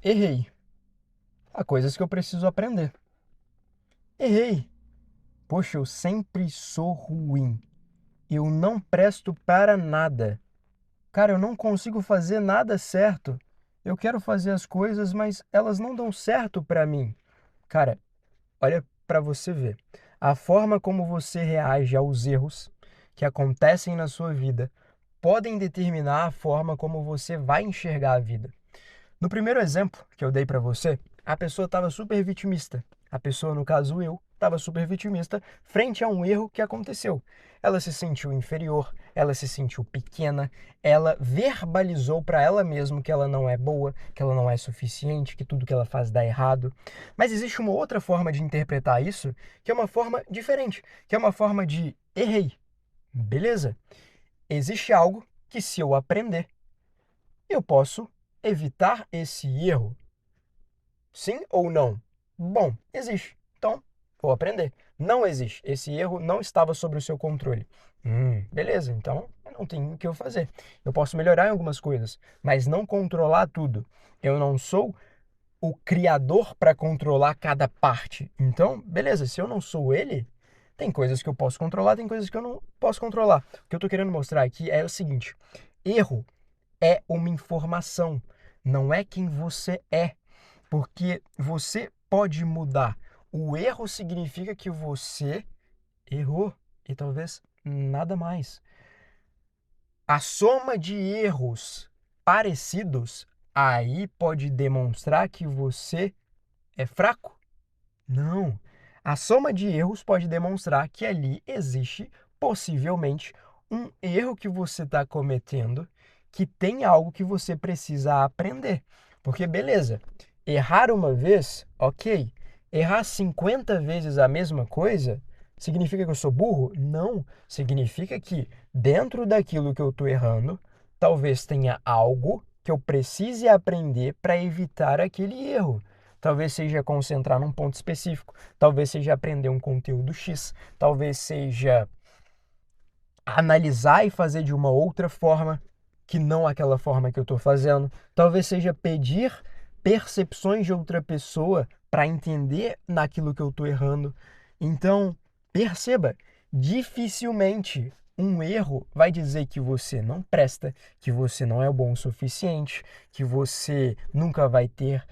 Errei. Há coisas que eu preciso aprender. Errei. Poxa, eu sempre sou ruim. Eu não presto para nada. Cara, eu não consigo fazer nada certo. Eu quero fazer as coisas, mas elas não dão certo para mim. Cara, olha para você ver. A forma como você reage aos erros que acontecem na sua vida podem determinar a forma como você vai enxergar a vida. No primeiro exemplo que eu dei para você, a pessoa estava super vitimista. A pessoa, no caso eu, estava super vitimista frente a um erro que aconteceu. Ela se sentiu inferior, ela se sentiu pequena, ela verbalizou para ela mesma que ela não é boa, que ela não é suficiente, que tudo que ela faz dá errado. Mas existe uma outra forma de interpretar isso, que é uma forma diferente, que é uma forma de errei. Beleza? Existe algo que se eu aprender, eu posso evitar esse erro. Sim ou não? Bom, existe. Então, vou aprender. Não existe. Esse erro não estava sob o seu controle. Beleza, então não tem o que eu fazer. Eu posso melhorar em algumas coisas, mas não controlar tudo. Eu não sou o criador para controlar cada parte. Então, beleza, se eu não sou ele, tem coisas que eu posso controlar, tem coisas que eu não posso controlar. O que eu estou querendo mostrar aqui é o seguinte: erro é uma informação, não é quem você é. Porque você pode mudar. O erro significa que você errou e talvez nada mais. A soma de erros parecidos aí pode demonstrar que você é fraco? Não. A soma de erros pode demonstrar que ali existe possivelmente um erro que você está cometendo que tem algo que você precisa aprender. Porque, beleza, errar uma vez, ok. Errar 50 vezes a mesma coisa significa que eu sou burro? Não. Significa que dentro daquilo que eu estou errando, talvez tenha algo que eu precise aprender para evitar aquele erro. Talvez seja concentrar num ponto específico, talvez seja aprender um conteúdo X, talvez seja analisar e fazer de uma outra forma que não aquela forma que eu estou fazendo, talvez seja pedir percepções de outra pessoa para entender naquilo que eu estou errando. Então, perceba, dificilmente um erro vai dizer que você não presta, que você não é bom o suficiente, que você nunca vai ter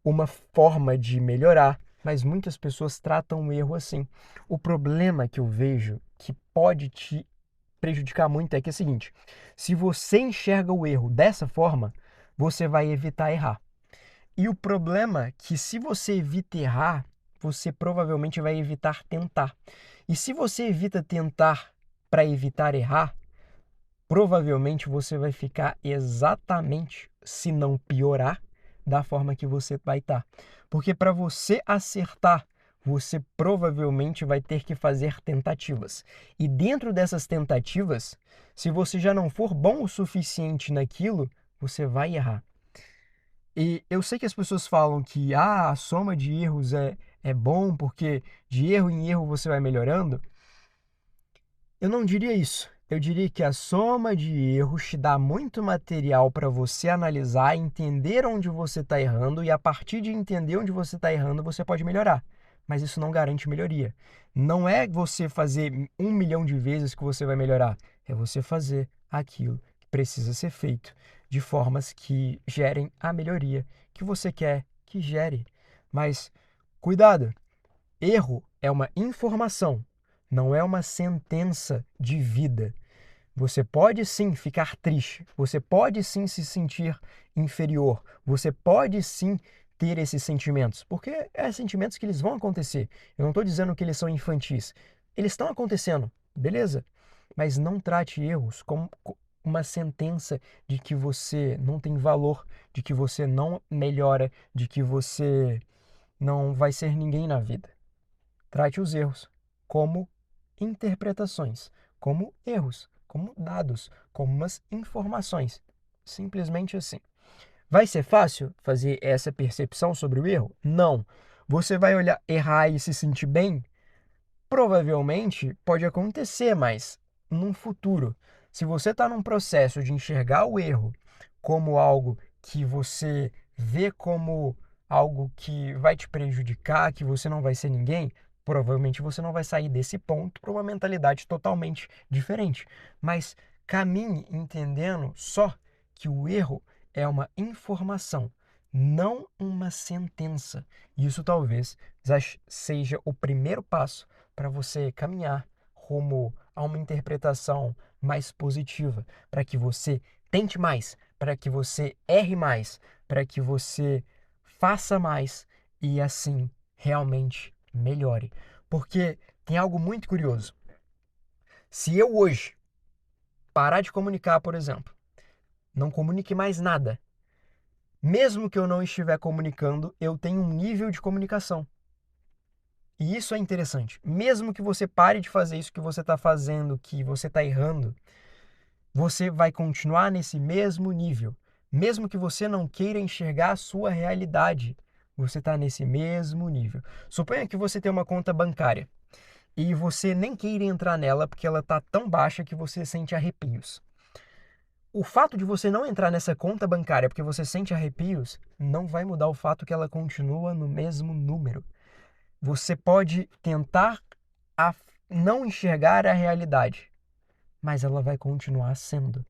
uma forma de melhorar, mas muitas pessoas tratam o erro assim. O problema que eu vejo que pode te prejudicar muito é que é o seguinte: se você enxerga o erro dessa forma, você vai evitar errar. E o problema é que se você evita errar, você provavelmente vai evitar tentar. E se você evita tentar para evitar errar, provavelmente você vai ficar exatamente, se não piorar, da forma que você vai estar. Porque para você acertar, você provavelmente vai ter que fazer tentativas. E dentro dessas tentativas, se você já não for bom o suficiente naquilo, você vai errar. E eu sei que as pessoas falam que a soma de erros é bom porque de erro em erro você vai melhorando. Eu não diria isso. Eu diria que a soma de erros te dá muito material para você analisar, entender onde você está errando e a partir de entender onde você está errando, você pode melhorar. Mas isso não garante melhoria. Não é você fazer 1 milhão de vezes que você vai melhorar. É você fazer aquilo que precisa ser feito de formas que gerem a melhoria que você quer que gere. Mas cuidado! Erro é uma informação, não é uma sentença de vida. Você pode sim ficar triste, você pode sim se sentir inferior, você pode sim ter esses sentimentos, porque é sentimentos que eles vão acontecer. Eu não estou dizendo que eles são infantis, eles estão acontecendo, beleza? Mas não trate erros como uma sentença de que você não tem valor, de que você não melhora, de que você não vai ser ninguém na vida. Trate os erros como interpretações, como erros, como dados, como umas informações. Simplesmente assim. Vai ser fácil fazer essa percepção sobre o erro? Não. Você vai olhar, errar e se sentir bem? Provavelmente pode acontecer, mas num futuro, se você está num processo de enxergar o erro como algo que você vê como algo que vai te prejudicar, que você não vai ser ninguém, provavelmente você não vai sair desse ponto para uma mentalidade totalmente diferente. Mas caminhe entendendo só que o erro é uma informação, não uma sentença. Isso talvez seja o primeiro passo para você caminhar rumo a uma interpretação mais positiva, para que você tente mais, para que você erre mais, para que você faça mais e assim realmente melhore. Porque tem algo muito curioso. Se eu hoje parar de comunicar, por exemplo, não comunique mais nada, mesmo que eu não estiver comunicando, eu tenho um nível de comunicação. E isso é interessante. Mesmo que você pare de fazer isso que você está fazendo, que você está errando, você vai continuar nesse mesmo nível. Mesmo que você não queira enxergar a sua realidade, você está nesse mesmo nível. Suponha que você tem uma conta bancária e você nem queira entrar nela porque ela está tão baixa que você sente arrepios. O fato de você não entrar nessa conta bancária porque você sente arrepios não vai mudar o fato que ela continua no mesmo número. Você pode tentar não enxergar a realidade, mas ela vai continuar sendo.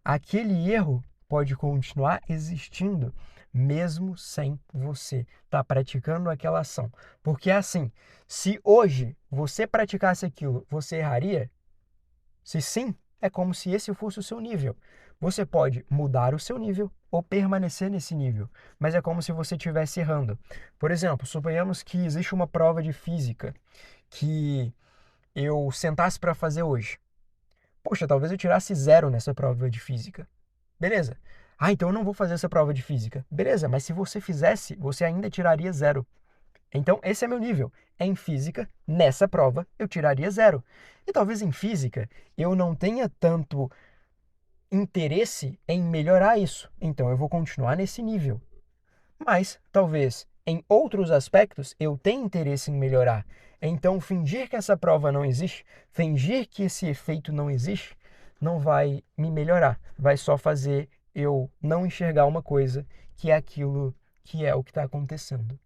Aquele erro pode continuar existindo, mesmo sem você estar praticando aquela ação. Porque é assim, se hoje você praticasse aquilo, você erraria? Se sim, é como se esse fosse o seu nível. Você pode mudar o seu nível ou permanecer nesse nível, mas é como se você estivesse errando. Por exemplo, suponhamos que existe uma prova de física que eu sentasse para fazer hoje. Poxa, talvez eu tirasse zero nessa prova de física. Beleza. Ah, então eu não vou fazer essa prova de física. Beleza, mas se você fizesse, você ainda tiraria zero. Então, esse é meu nível. Em física, nessa prova, eu tiraria zero. E talvez em física eu não tenha tanto interesse em melhorar isso. Então, eu vou continuar nesse nível. Mas, talvez, em outros aspectos, eu tenha interesse em melhorar. Então, fingir que essa prova não existe, fingir que esse efeito não existe, não vai me melhorar. Vai só fazer eu não enxergar uma coisa que é aquilo que é o que está acontecendo.